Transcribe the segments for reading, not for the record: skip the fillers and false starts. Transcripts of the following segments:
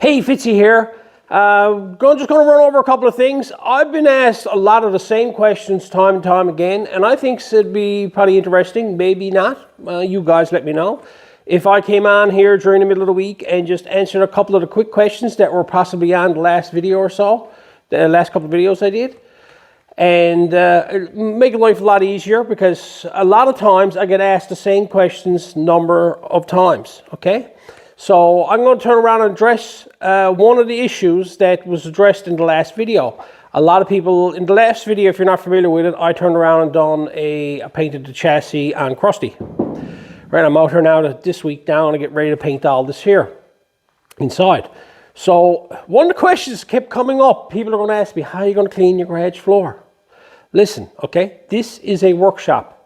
Hey, Fitzy here. Just going to run over a couple of things. I've been asked a lot of the same questions time and time again, and I think it'd be probably interesting, maybe not. You guys let me know. If I came on here during the middle of the week and just answered a couple of the quick questions that were possibly on the last video or so, the last couple of videos I did, and make life a lot easier, because a lot of times I get asked the same questions number of times, okay? So I'm going to turn around and address one of the issues that was addressed in the last video. A lot of people, in the last video, if you're not familiar with it, I turned around and I painted the chassis on Krusty. Right, I'm out here now this week now, and I get ready to paint all this here inside. So one of the questions kept coming up. People are going to ask me, how are you going to clean your garage floor? Listen, okay, this is a workshop.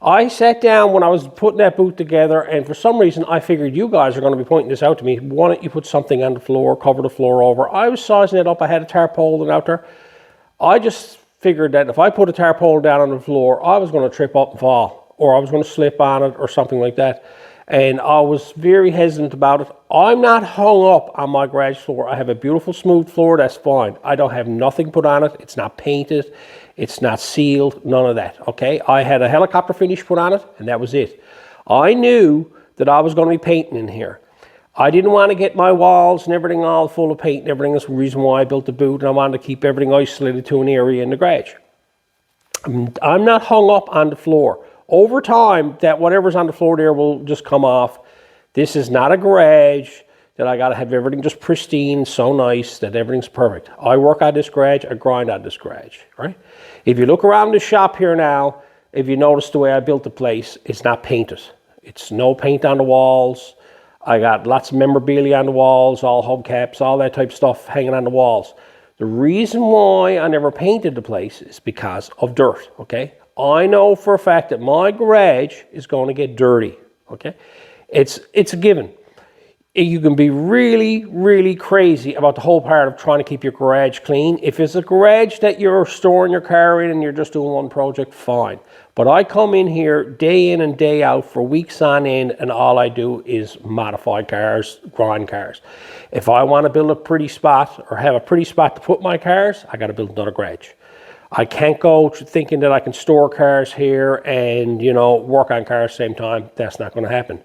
I sat down when I was putting that boot together, and for some reason I figured you guys are going to be pointing this out to me. Why don't you put something on the floor, cover the floor over? I was sizing it up. I had a tarpaulin out there. I just figured that if I put a tarpaulin down on the floor, I was going to trip up and fall, or I was going to slip on it or something like that. And I was very hesitant about it. I'm not hung up on my garage floor. I have a beautiful smooth floor, that's fine. I don't have nothing put on it. It's not painted. It's not sealed, none of that, okay? I had a helicopter finish put on it, and that was it. I knew that I was going to be painting in here. I didn't want to get my walls and everything all full of paint and everything. That's the reason why I built the boot, and I wanted to keep everything isolated to an area in the garage. I'm not hung up on the floor. Over time, that whatever's on the floor there will just come off. This is not a garage that I got to have everything just pristine, so nice that everything's perfect. I work on this garage, I grind on this garage, right? If you look around the shop here now, if you notice the way I built the place, it's not painted. It's no paint on the walls. I got lots of memorabilia on the walls, all hubcaps, all that type of stuff hanging on the walls. The reason why I never painted the place is because of dirt, okay? I know for a fact that my garage is going to get dirty, okay? It's a given. You can be really, really crazy about the whole part of trying to keep your garage clean. If it's a garage that you're storing your car in and you're just doing one project, fine. But I come in here day in and day out for weeks on end, and all I do is modify cars, grind cars. If I want to build a pretty spot or have a pretty spot to put my cars, I got to build another garage. I can't go thinking that I can store cars here and, you know, work on cars at the same time. That's not going to happen.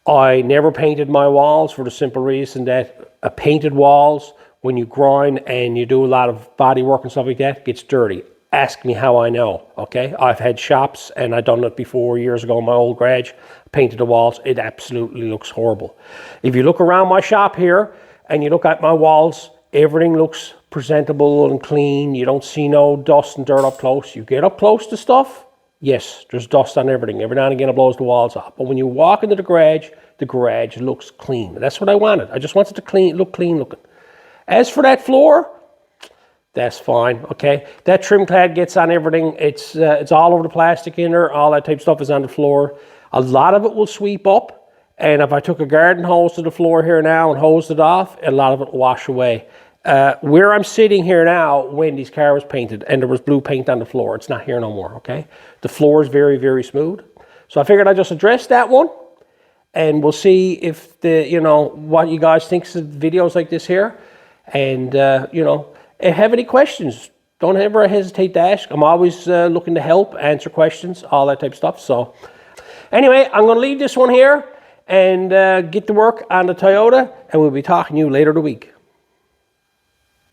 I never painted my walls for the simple reason that painted walls, when you grind and you do a lot of body work and stuff like that, gets dirty. Ask me how I know, okay? I've had shops, and I've done it before years ago in my old garage. Painted the walls. It absolutely looks horrible. If you look around my shop here and you look at my walls, everything looks presentable and clean. You don't see no dust and dirt up close. You get up close to stuff, yes, there's dust on everything. Every now and again it blows the walls off. But when you walk into the garage looks clean. That's what I wanted. I just wanted to look clean looking. As for that floor, that's fine, okay? That trim clad gets on everything. It's all over the plastic in there. All that type of stuff is on the floor. A lot of it will sweep up. And if I took a garden hose to the floor here now and hosed it off, a lot of it will wash away. Where I'm sitting here now, Wendy's car was painted and there was blue paint on the floor. It's not here no more, okay? The floor is very, very smooth. So I figured I'd just address that one, and we'll see if what you guys think of videos like this here. And, if you have any questions, don't ever hesitate to ask. I'm always looking to help, answer questions, all that type of stuff. So anyway, I'm going to leave this one here and get to work on the Toyota, and we'll be talking to you later in the week.